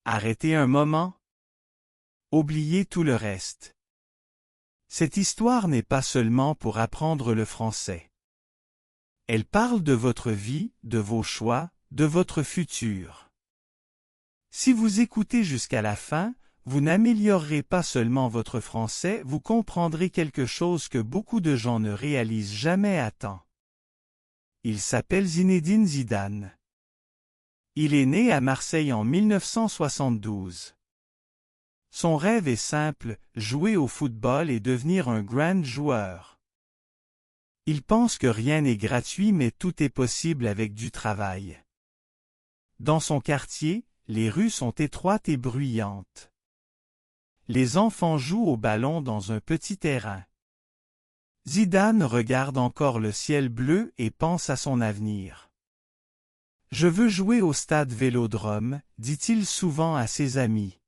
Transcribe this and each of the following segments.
Arrêtez un moment. Oubliez tout le reste. Cette histoire n'est pas seulement pour apprendre le français. Elle parle de votre vie, de vos choix, de votre futur. Si vous écoutez jusqu'à la fin, vous n'améliorerez pas seulement votre français, vous comprendrez quelque chose que beaucoup de gens ne réalisent jamais à temps. Il s'appelle Zinedine Zidane. Il est né à Marseille en 1972. Son rêve est simple, jouer au football et devenir un grand joueur. Il pense que rien n'est gratuit mais tout est possible avec du travail. Dans son quartier, les rues sont étroites et bruyantes. Les enfants jouent au ballon dans un petit terrain. Zidane regarde encore le ciel bleu et pense à son avenir. « Je veux jouer au stade Vélodrome », dit-il souvent à ses amis.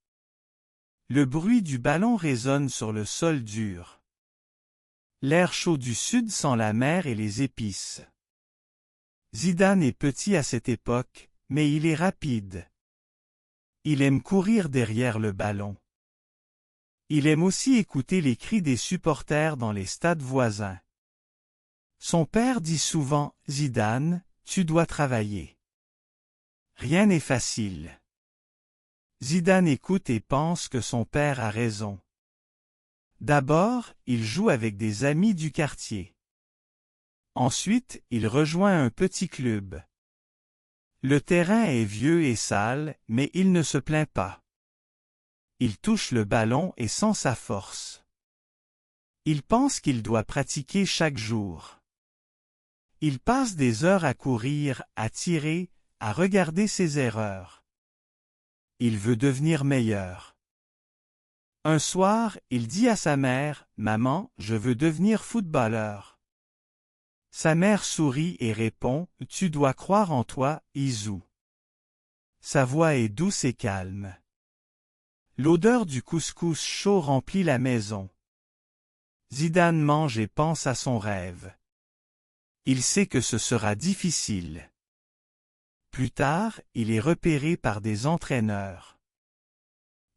Le bruit du ballon résonne sur le sol dur. L'air chaud du sud sent la mer et les épices. Zidane est petit à cette époque, mais il est rapide. Il aime courir derrière le ballon. Il aime aussi écouter les cris des supporters dans les stades voisins. Son père dit souvent « Zidane, tu dois travailler. Rien n'est facile. » Zidane écoute et pense que son père a raison. D'abord, il joue avec des amis du quartier. Ensuite, il rejoint un petit club. Le terrain est vieux et sale, mais il ne se plaint pas. Il touche le ballon et sent sa force. Il pense qu'il doit pratiquer chaque jour. Il passe des heures à courir, à tirer, à regarder ses erreurs. Il veut devenir meilleur. Un soir, il dit à sa mère, « Maman, je veux devenir footballeur. » Sa mère sourit et répond, « Tu dois croire en toi, Izou. » Sa voix est douce et calme. L'odeur du couscous chaud remplit la maison. Zidane mange et pense à son rêve. Il sait que ce sera difficile. Plus tard, il est repéré par des entraîneurs.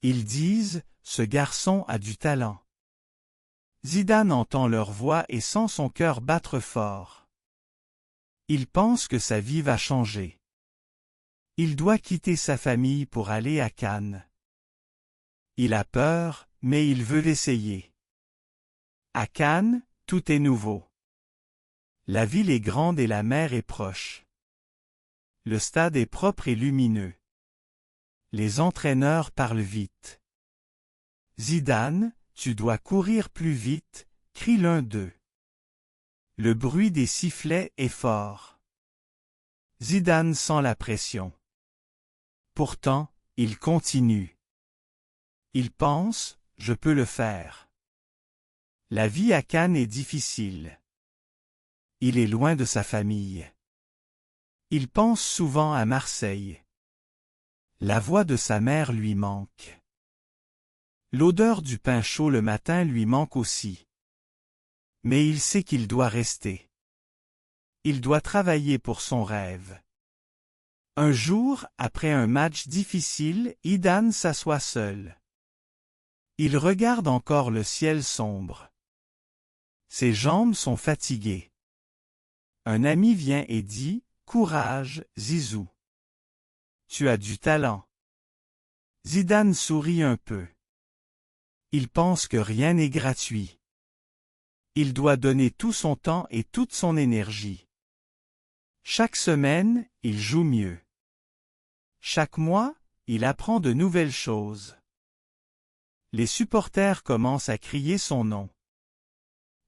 Ils disent, « Ce garçon a du talent. » Zidane entend leur voix et sent son cœur battre fort. Il pense que sa vie va changer. Il doit quitter sa famille pour aller à Cannes. Il a peur, mais il veut l'essayer. À Cannes, tout est nouveau. La ville est grande et la mer est proche. Le stade est propre et lumineux. Les entraîneurs parlent vite. « Zidane, tu dois courir plus vite », crie l'un d'eux. Le bruit des sifflets est fort. Zidane sent la pression. Pourtant, il continue. Il pense, « Je peux le faire. » La vie à Cannes est difficile. Il est loin de sa famille. Il pense souvent à Marseille. La voix de sa mère lui manque. L'odeur du pain chaud le matin lui manque aussi. Mais il sait qu'il doit rester. Il doit travailler pour son rêve. Un jour, après un match difficile, Zidane s'assoit seul. Il regarde encore le ciel sombre. Ses jambes sont fatiguées. Un ami vient et dit, « Courage, Zizou. Tu as du talent. » Zidane sourit un peu. Il pense que rien n'est gratuit. Il doit donner tout son temps et toute son énergie. Chaque semaine, il joue mieux. Chaque mois, il apprend de nouvelles choses. Les supporters commencent à crier son nom.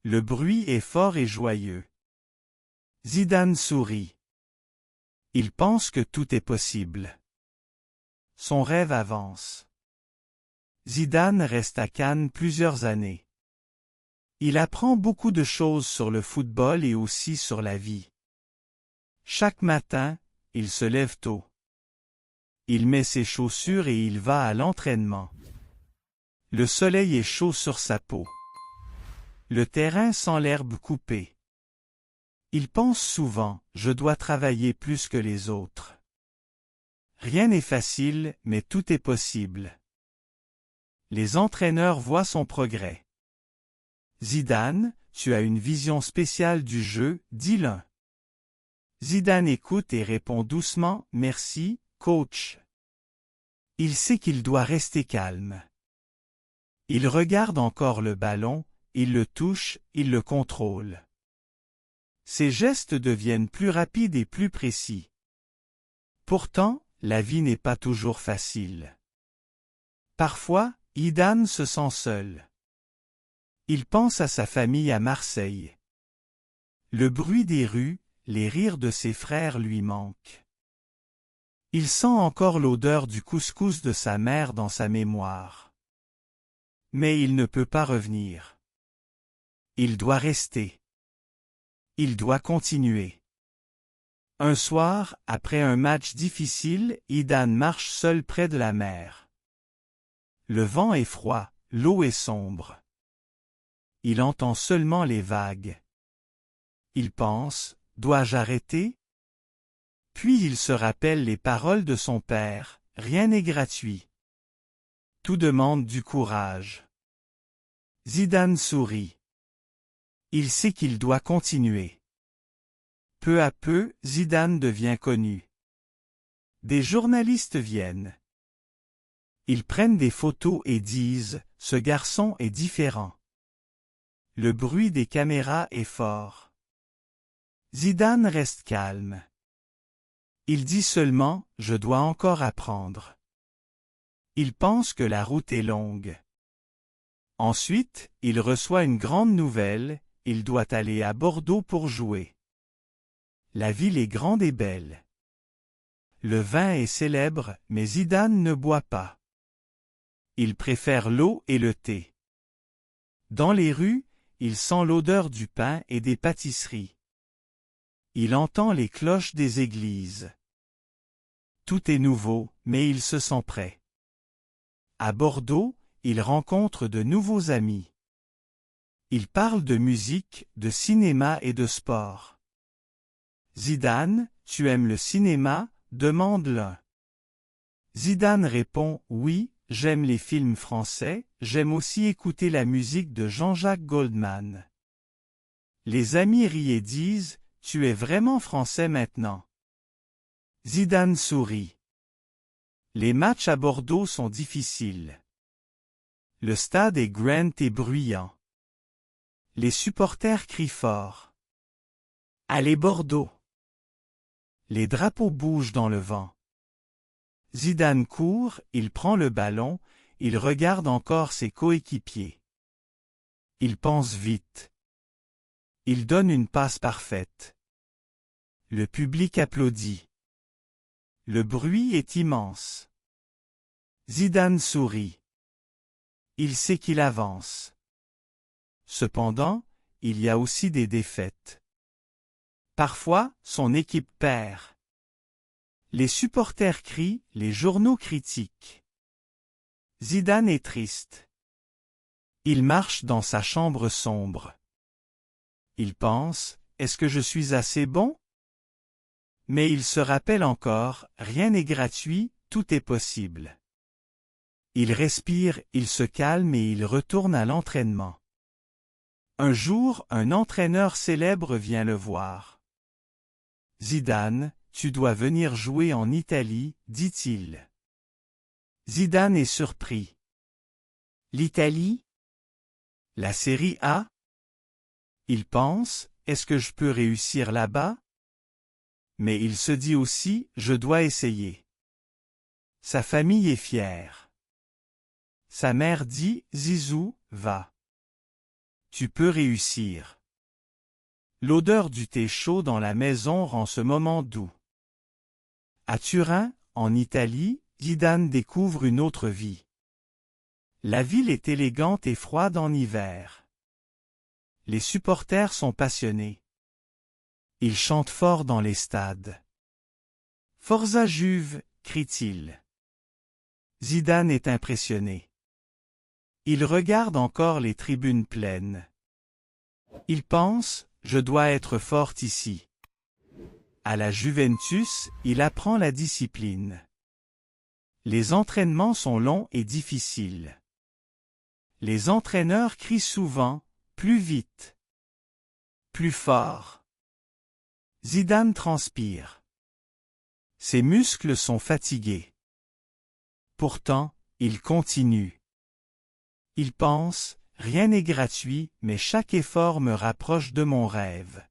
Le bruit est fort et joyeux. Zidane sourit. Il pense que tout est possible. Son rêve avance. Zidane reste à Cannes plusieurs années. Il apprend beaucoup de choses sur le football et aussi sur la vie. Chaque matin, il se lève tôt. Il met ses chaussures et il va à l'entraînement. Le soleil est chaud sur sa peau. Le terrain sent l'herbe coupée. Il pense souvent, « Je dois travailler plus que les autres. » Rien n'est facile, mais tout est possible. Les entraîneurs voient son progrès. Zidane, tu as une vision spéciale du jeu, dit l'un. Zidane écoute et répond doucement, merci, coach. Il sait qu'il doit rester calme. Il regarde encore le ballon, il le touche, il le contrôle. Ses gestes deviennent plus rapides et plus précis. Pourtant, la vie n'est pas toujours facile. Parfois, Zidane se sent seul. Il pense à sa famille à Marseille. Le bruit des rues, les rires de ses frères lui manquent. Il sent encore l'odeur du couscous de sa mère dans sa mémoire. Mais il ne peut pas revenir. Il doit rester. Il doit continuer. Un soir, après un match difficile, Zidane marche seul près de la mer. Le vent est froid, l'eau est sombre. Il entend seulement les vagues. Il pense, dois-je arrêter? Puis il se rappelle les paroles de son père, rien n'est gratuit. Tout demande du courage. Zidane sourit. Il sait qu'il doit continuer. Peu à peu, Zidane devient connu. Des journalistes viennent. Ils prennent des photos et disent « Ce garçon est différent ». Le bruit des caméras est fort. Zidane reste calme. Il dit seulement « Je dois encore apprendre ». Il pense que la route est longue. Ensuite, il reçoit une grande nouvelle, il doit aller à Bordeaux pour jouer. La ville est grande et belle. Le vin est célèbre, mais Zidane ne boit pas. Il préfère l'eau et le thé. Dans les rues, il sent l'odeur du pain et des pâtisseries. Il entend les cloches des églises. Tout est nouveau, mais il se sent prêt. À Bordeaux, il rencontre de nouveaux amis. Ils parlent de musique, de cinéma et de sport. Zidane, tu aimes le cinéma? Demande l'un. Zidane répond, oui, j'aime les films français, j'aime aussi écouter la musique de Jean-Jacques Goldman. Les amis rient et disent, tu es vraiment français maintenant. Zidane sourit. Les matchs à Bordeaux sont difficiles. Le stade est grand et bruyant. Les supporters crient fort. Allez Bordeaux! Les drapeaux bougent dans le vent. Zidane court, il prend le ballon, il regarde encore ses coéquipiers. Il pense vite. Il donne une passe parfaite. Le public applaudit. Le bruit est immense. Zidane sourit. Il sait qu'il avance. Cependant, il y a aussi des défaites. Parfois, son équipe perd. Les supporters crient, les journaux critiquent. Zidane est triste. Il marche dans sa chambre sombre. Il pense, est-ce que je suis assez bon? Mais il se rappelle encore, rien n'est gratuit, tout est possible. Il respire, il se calme et il retourne à l'entraînement. Un jour, un entraîneur célèbre vient le voir. Zidane, tu dois venir jouer en Italie, dit-il. Zidane est surpris. L'Italie? La Série A? Il pense, est-ce que je peux réussir là-bas? Mais il se dit aussi, je dois essayer. Sa famille est fière. Sa mère dit, Zizou, va. Tu peux réussir. L'odeur du thé chaud dans la maison rend ce moment doux. À Turin, en Italie, Zidane découvre une autre vie. La ville est élégante et froide en hiver. Les supporters sont passionnés. Ils chantent fort dans les stades. Forza Juve, crie-t-il. Zidane est impressionné. Il regarde encore les tribunes pleines. Il pense, je dois être fort ici. À la Juventus, il apprend la discipline. Les entraînements sont longs et difficiles. Les entraîneurs crient souvent « plus vite »,« plus fort ». Zidane transpire. Ses muscles sont fatigués. Pourtant, il continue. Il pense « rien n'est gratuit, mais chaque effort me rapproche de mon rêve ».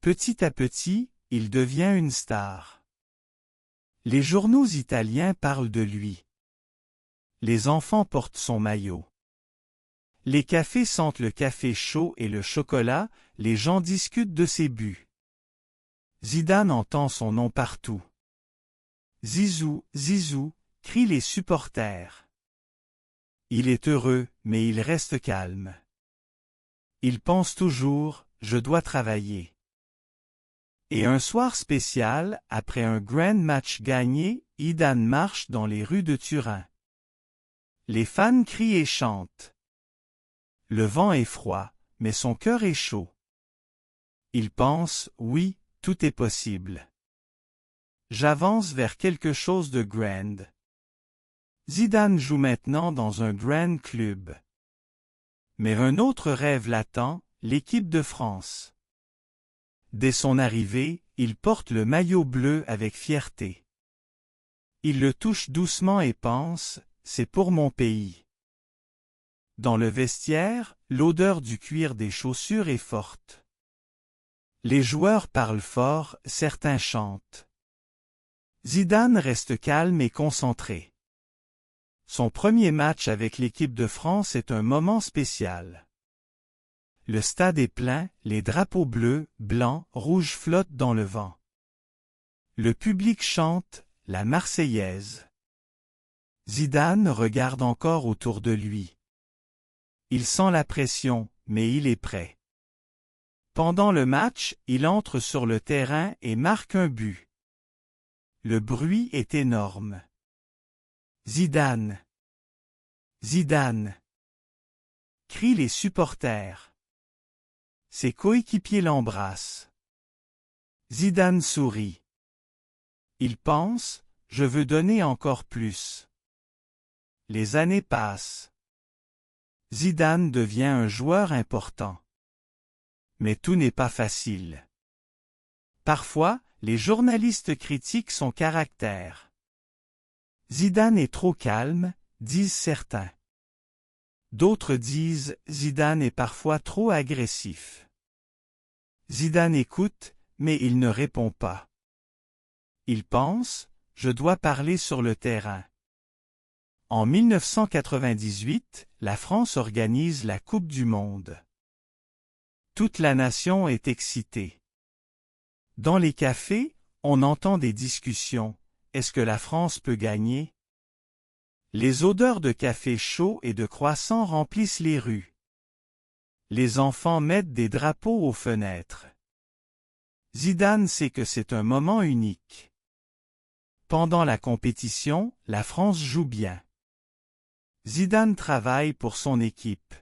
Petit à petit, il devient une star. Les journaux italiens parlent de lui. Les enfants portent son maillot. Les cafés sentent le café chaud et le chocolat, les gens discutent de ses buts. Zidane entend son nom partout. Zizou, Zizou, crient les supporters. Il est heureux, mais il reste calme. Il pense toujours « je dois travailler ». Et un soir spécial, après un grand match gagné, Zidane marche dans les rues de Turin. Les fans crient et chantent. Le vent est froid, mais son cœur est chaud. Il pense, oui, tout est possible. J'avance vers quelque chose de grand. Zidane joue maintenant dans un grand club. Mais un autre rêve l'attend, l'équipe de France. Dès son arrivée, il porte le maillot bleu avec fierté. Il le touche doucement et pense « c'est pour mon pays ». Dans le vestiaire, l'odeur du cuir des chaussures est forte. Les joueurs parlent fort, certains chantent. Zidane reste calme et concentré. Son premier match avec l'équipe de France est un moment spécial. Le stade est plein, les drapeaux bleus, blancs, rouges flottent dans le vent. Le public chante « la Marseillaise ». Zidane regarde encore autour de lui. Il sent la pression, mais il est prêt. Pendant le match, il entre sur le terrain et marque un but. Le bruit est énorme. Zidane! Zidane! Crient les supporters. Ses coéquipiers l'embrassent. Zidane sourit. Il pense « je veux donner encore plus ». Les années passent. Zidane devient un joueur important. Mais tout n'est pas facile. Parfois, les journalistes critiquent son caractère. Zidane est trop calme, disent certains. D'autres disent Zidane est parfois trop agressif. Zidane écoute, mais il ne répond pas. Il pense, je dois parler sur le terrain. En 1998, la France organise la Coupe du Monde. Toute la nation est excitée. Dans les cafés, on entend des discussions. Est-ce que la France peut gagner? Les odeurs de café chaud et de croissants remplissent les rues. Les enfants mettent des drapeaux aux fenêtres. Zidane sait que c'est un moment unique. Pendant la compétition, la France joue bien. Zidane travaille pour son équipe.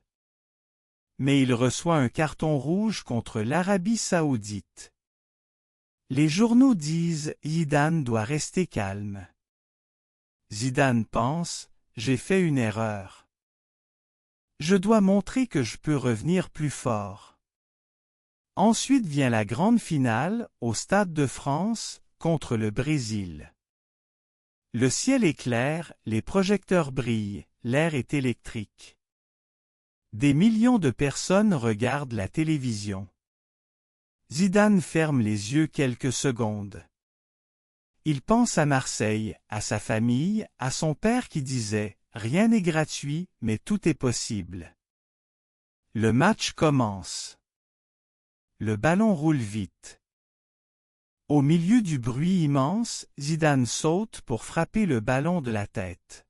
Mais il reçoit un carton rouge contre l'Arabie Saoudite. Les journaux disent Zidane doit rester calme. Zidane pense, j'ai fait une erreur. Je dois montrer que je peux revenir plus fort. Ensuite vient la grande finale, au Stade de France, contre le Brésil. Le ciel est clair, les projecteurs brillent, l'air est électrique. Des millions de personnes regardent la télévision. Zidane ferme les yeux quelques secondes. Il pense à Marseille, à sa famille, à son père qui disait « Rien n'est gratuit, mais tout est possible ». Le match commence. Le ballon roule vite. Au milieu du bruit immense, Zidane saute pour frapper le ballon de la tête.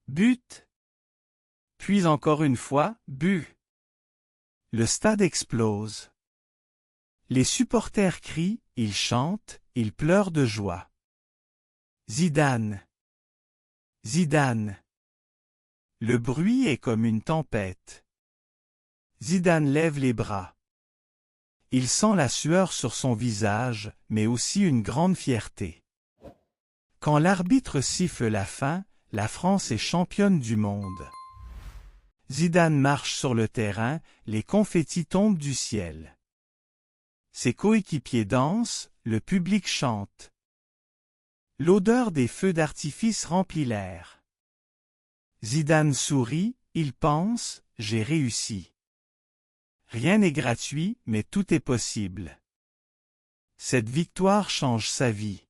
But! Puis encore une fois, but! Le stade explose. Les supporters crient, ils chantent, ils pleurent de joie. Zidane! Zidane! Le bruit est comme une tempête. Zidane lève les bras. Il sent la sueur sur son visage, mais aussi une grande fierté. Quand l'arbitre siffle la fin, la France est championne du monde. Zidane marche sur le terrain, les confettis tombent du ciel. Ses coéquipiers dansent, le public chante. L'odeur des feux d'artifice remplit l'air. Zidane sourit, il pense, j'ai réussi. Rien n'est gratuit, mais tout est possible. Cette victoire change sa vie.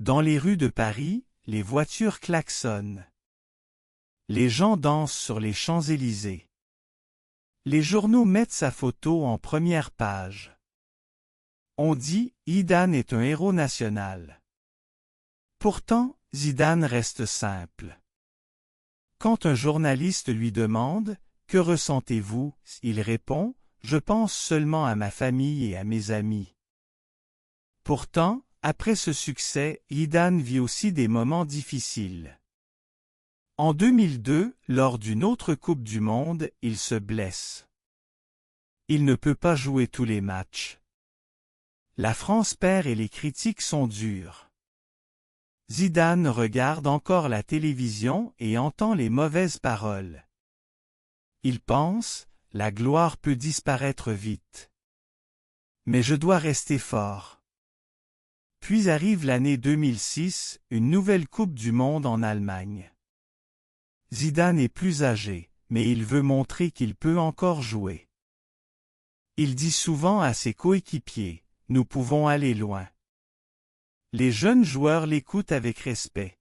Dans les rues de Paris, les voitures klaxonnent. Les gens dansent sur les Champs-Élysées. Les journaux mettent sa photo en première page. On dit, Zidane est un héros national. Pourtant, Zidane reste simple. Quand un journaliste lui demande « Que ressentez-vous ?», il répond « Je pense seulement à ma famille et à mes amis ». Pourtant, après ce succès, Zidane vit aussi des moments difficiles. En 2002, lors d'une autre Coupe du Monde, il se blesse. Il ne peut pas jouer tous les matchs. La France perd et les critiques sont dures. Zidane regarde encore la télévision et entend les mauvaises paroles. Il pense, la gloire peut disparaître vite. Mais je dois rester fort. Puis arrive l'année 2006, une nouvelle Coupe du Monde en Allemagne. Zidane est plus âgé, mais il veut montrer qu'il peut encore jouer. Il dit souvent à ses coéquipiers, « Nous pouvons aller loin ». Les jeunes joueurs l'écoutent avec respect.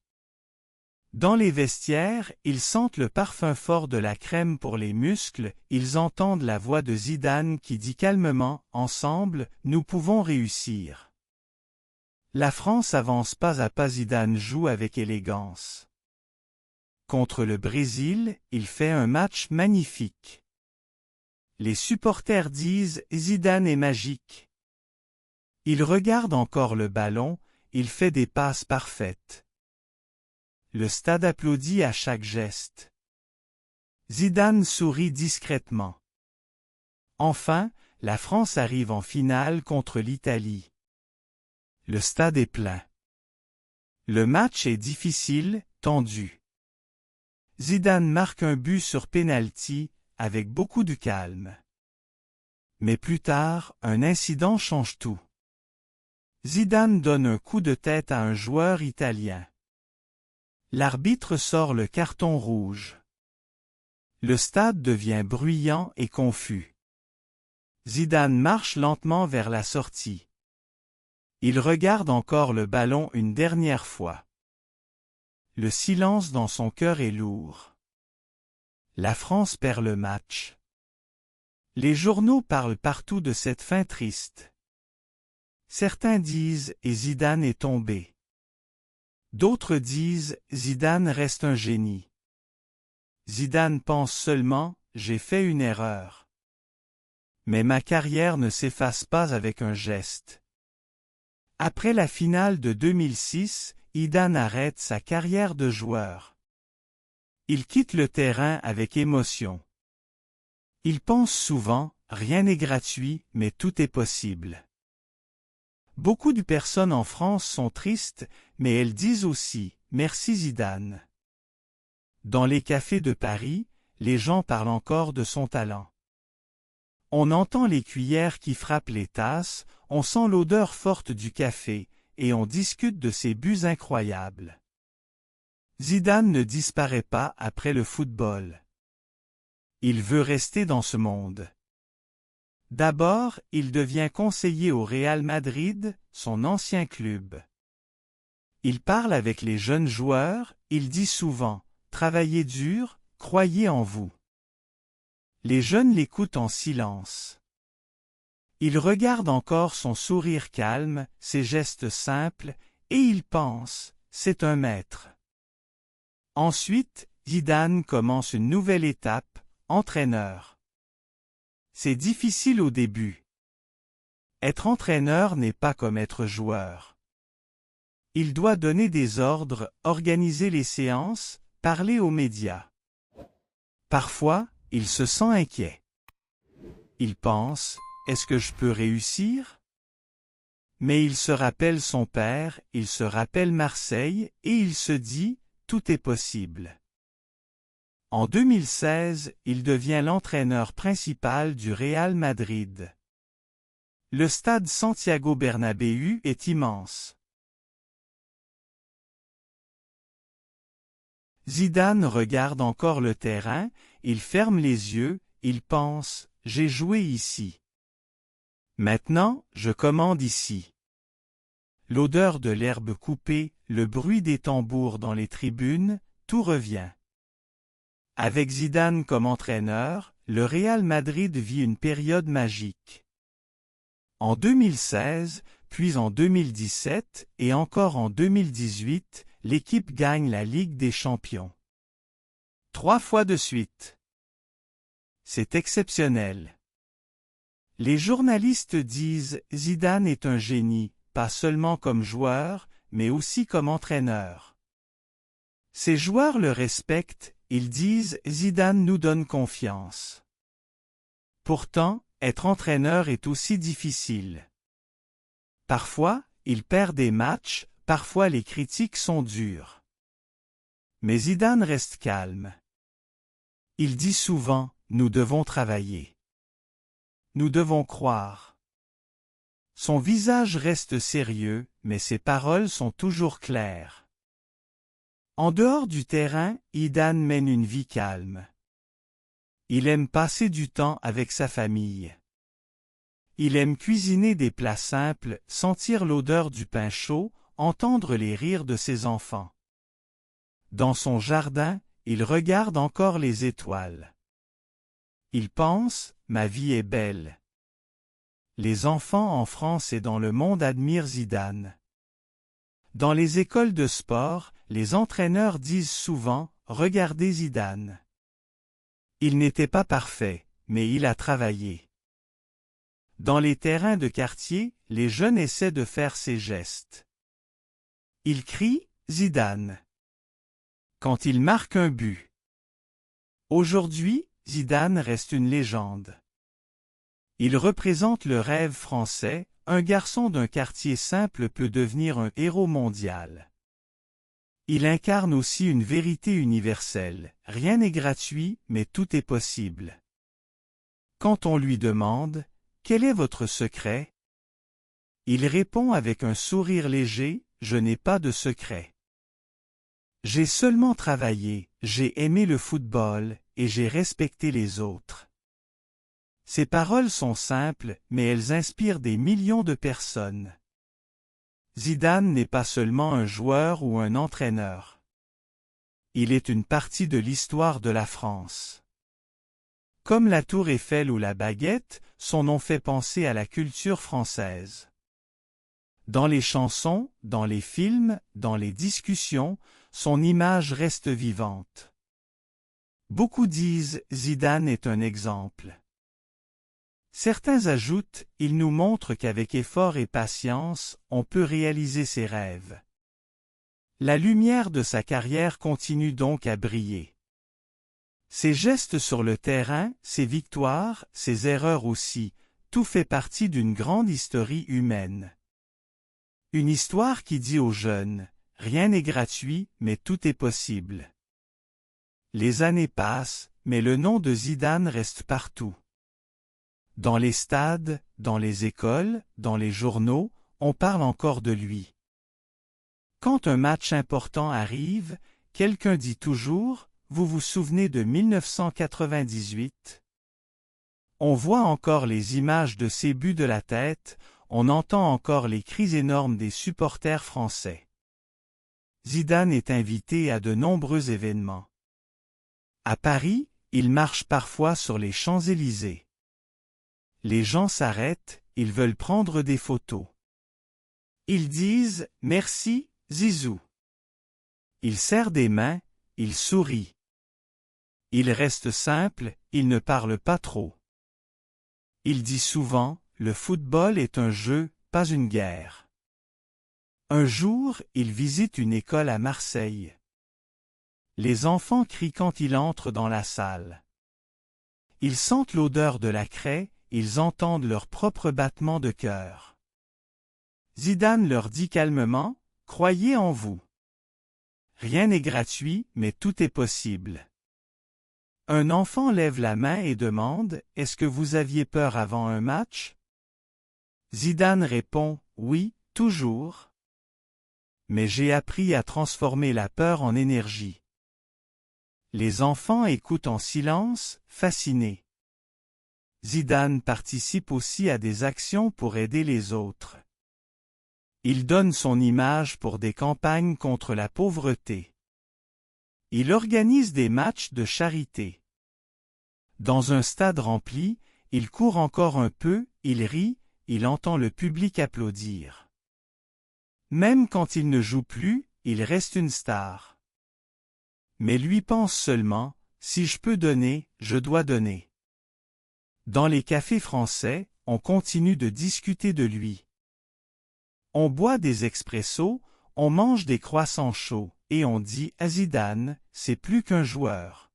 Dans les vestiaires, ils sentent le parfum fort de la crème pour les muscles, ils entendent la voix de Zidane qui dit calmement « Ensemble, nous pouvons réussir ». La France avance pas à pas, Zidane joue avec élégance. Contre le Brésil, il fait un match magnifique. Les supporters disent « Zidane est magique ». Il regarde encore le ballon, il fait des passes parfaites. Le stade applaudit à chaque geste. Zidane sourit discrètement. Enfin, la France arrive en finale contre l'Italie. Le stade est plein. Le match est difficile, tendu. Zidane marque un but sur pénalty, avec beaucoup de calme. Mais plus tard, un incident change tout. Zidane donne un coup de tête à un joueur italien. L'arbitre sort le carton rouge. Le stade devient bruyant et confus. Zidane marche lentement vers la sortie. Il regarde encore le ballon une dernière fois. Le silence dans son cœur est lourd. La France perd le match. Les journaux parlent partout de cette fin triste. Certains disent « Et Zidane est tombé ». D'autres disent « Zidane reste un génie ». Zidane pense seulement « J'ai fait une erreur ». Mais ma carrière ne s'efface pas avec un geste. Après la finale de 2006, Zidane arrête sa carrière de joueur. Il quitte le terrain avec émotion. Il pense souvent « Rien n'est gratuit, mais tout est possible ». Beaucoup de personnes en France sont tristes, mais elles disent aussi « Merci Zidane ». Dans les cafés de Paris, les gens parlent encore de son talent. On entend les cuillères qui frappent les tasses, on sent l'odeur forte du café, et on discute de ses buts incroyables. Zidane ne disparaît pas après le football. Il veut rester dans ce monde. D'abord, il devient conseiller au Real Madrid, son ancien club. Il parle avec les jeunes joueurs, il dit souvent « Travaillez dur, croyez en vous ». Les jeunes l'écoutent en silence. Il regarde encore son sourire calme, ses gestes simples, et il pense « C'est un maître ». Ensuite, Zidane commence une nouvelle étape, entraîneur. C'est difficile au début. Être entraîneur n'est pas comme être joueur. Il doit donner des ordres, organiser les séances, parler aux médias. Parfois, il se sent inquiet. Il pense, est-ce que je peux réussir? Mais il se rappelle son père, il se rappelle Marseille, et il se dit, tout est possible. En 2016, il devient l'entraîneur principal du Real Madrid. Le stade Santiago Bernabéu est immense. Zidane regarde encore le terrain, il ferme les yeux, il pense, j'ai joué ici. Maintenant, je commande ici. L'odeur de l'herbe coupée, le bruit des tambours dans les tribunes, tout revient. Avec Zidane comme entraîneur, le Real Madrid vit une période magique. En 2016, puis en 2017 et encore en 2018, l'équipe gagne la Ligue des Champions. 3 fois de suite. C'est exceptionnel. Les journalistes disent Zidane est un génie, pas seulement comme joueur, mais aussi comme entraîneur. Ses joueurs le respectent, ils disent Zidane nous donne confiance. Pourtant, être entraîneur est aussi difficile. Parfois, il perd des matchs, parfois les critiques sont dures. Mais Zidane reste calme. Il dit souvent, nous devons travailler. Nous devons croire. Son visage reste sérieux, mais ses paroles sont toujours claires. En dehors du terrain, Zidane mène une vie calme. Il aime passer du temps avec sa famille. Il aime cuisiner des plats simples, sentir l'odeur du pain chaud, entendre les rires de ses enfants. Dans son jardin, il regarde encore les étoiles. Il pense, ma vie est belle. Les enfants en France et dans le monde admirent Zidane. Dans les écoles de sport, les entraîneurs disent souvent, regardez Zidane. Il n'était pas parfait, mais il a travaillé. Dans les terrains de quartier, les jeunes essaient de faire ses gestes. Ils crient « Zidane » quand il marque un but. Aujourd'hui, Zidane reste une légende. Il représente le rêve français, un garçon d'un quartier simple peut devenir un héros mondial. Il incarne aussi une vérité universelle, rien n'est gratuit, mais tout est possible. Quand on lui demande « Quel est votre secret ?» il répond avec un sourire léger « Je n'ai pas de secret. J'ai seulement travaillé, j'ai aimé le football et j'ai respecté les autres. » Ces paroles sont simples, mais elles inspirent des millions de personnes. Zidane n'est pas seulement un joueur ou un entraîneur. Il est une partie de l'histoire de la France. Comme la Tour Eiffel ou la baguette, son nom fait penser à la culture française. Dans les chansons, dans les films, dans les discussions, son image reste vivante. Beaucoup disent Zidane est un exemple. Certains ajoutent, il nous montre qu'avec effort et patience, on peut réaliser ses rêves. La lumière de sa carrière continue donc à briller. Ses gestes sur le terrain, ses victoires, ses erreurs aussi, tout fait partie d'une grande histoire humaine. Une histoire qui dit aux jeunes, rien n'est gratuit, mais tout est possible. Les années passent, mais le nom de Zidane reste partout. Dans les stades, dans les écoles, dans les journaux, on parle encore de lui. Quand un match important arrive, quelqu'un dit toujours « Vous vous souvenez de 1998 ?» On voit encore les images de ses buts de la tête, on entend encore les cris énormes des supporters français. Zidane est invité à de nombreux événements. À Paris, il marche parfois sur les Champs-Élysées. Les gens s'arrêtent, ils veulent prendre des photos. Ils disent « Merci, Zizou ». Il serre des mains, il sourit. Il reste simple, il ne parle pas trop. Il dit souvent « Le football est un jeu, pas une guerre ». Un jour, il visite une école à Marseille. Les enfants crient quand il entre dans la salle. Ils sentent l'odeur de la craie, ils entendent leur propre battement de cœur. Zidane leur dit calmement, « Croyez en vous. Rien n'est gratuit, mais tout est possible. » Un enfant lève la main et demande, « Est-ce que vous aviez peur avant un match? » Zidane répond, « Oui, toujours. Mais j'ai appris à transformer la peur en énergie. » Les enfants écoutent en silence, fascinés. Zidane participe aussi à des actions pour aider les autres. Il donne son image pour des campagnes contre la pauvreté. Il organise des matchs de charité. Dans un stade rempli, il court encore un peu, il rit, il entend le public applaudir. Même quand il ne joue plus, il reste une star. Mais lui pense seulement, si je peux donner, je dois donner. Dans les cafés français, on continue de discuter de lui. On boit des expressos, on mange des croissants chauds, et on dit à Zidane, c'est plus qu'un joueur.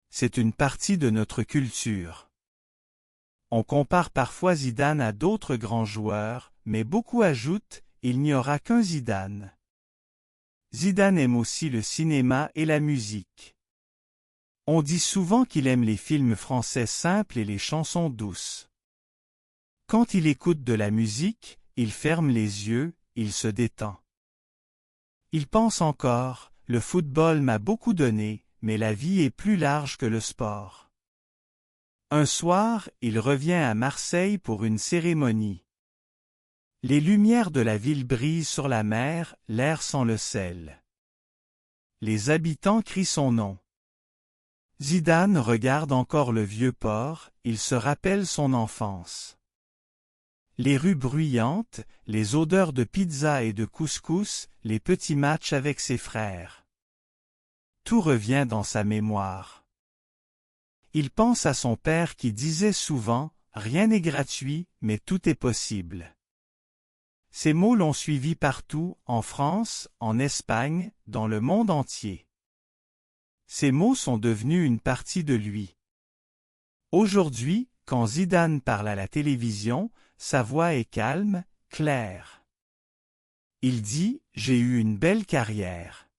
C'est une partie de notre culture. On compare parfois Zidane à d'autres grands joueurs, mais beaucoup ajoutent, il n'y aura qu'un Zidane. Zidane aime aussi le cinéma et la musique. On dit souvent qu'il aime les films français simples et les chansons douces. Quand il écoute de la musique, il ferme les yeux, il se détend. Il pense encore, le football m'a beaucoup donné, mais la vie est plus large que le sport. Un soir, il revient à Marseille pour une cérémonie. Les lumières de la ville brisent sur la mer, l'air sent le sel. Les habitants crient son nom. Zidane regarde encore le vieux port, il se rappelle son enfance. Les rues bruyantes, les odeurs de pizza et de couscous, les petits matchs avec ses frères. Tout revient dans sa mémoire. Il pense à son père qui disait souvent, « Rien n'est gratuit, mais tout est possible. » Ces mots l'ont suivi partout, en France, en Espagne, dans le monde entier. Ces mots sont devenus une partie de lui. Aujourd'hui, quand Zidane parle à la télévision, sa voix est calme, claire. Il dit, « J'ai eu une belle carrière.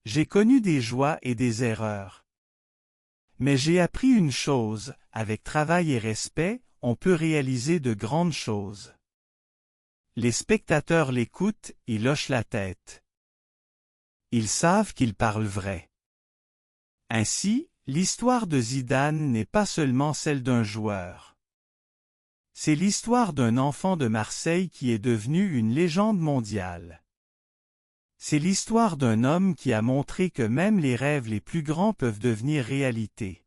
J'ai connu des joies et des erreurs. Mais j'ai appris une chose, avec travail et respect, on peut réaliser de grandes choses. » Les spectateurs l'écoutent, ils hochent la tête. Ils savent qu'il parle vrai. Ainsi, l'histoire de Zidane n'est pas seulement celle d'un joueur. C'est l'histoire d'un enfant de Marseille qui est devenu une légende mondiale. C'est l'histoire d'un homme qui a montré que même les rêves les plus grands peuvent devenir réalité.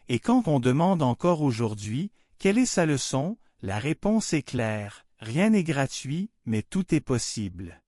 Et quand on demande encore aujourd'hui, quelle est sa leçon, la réponse est claire, rien n'est gratuit, mais tout est possible.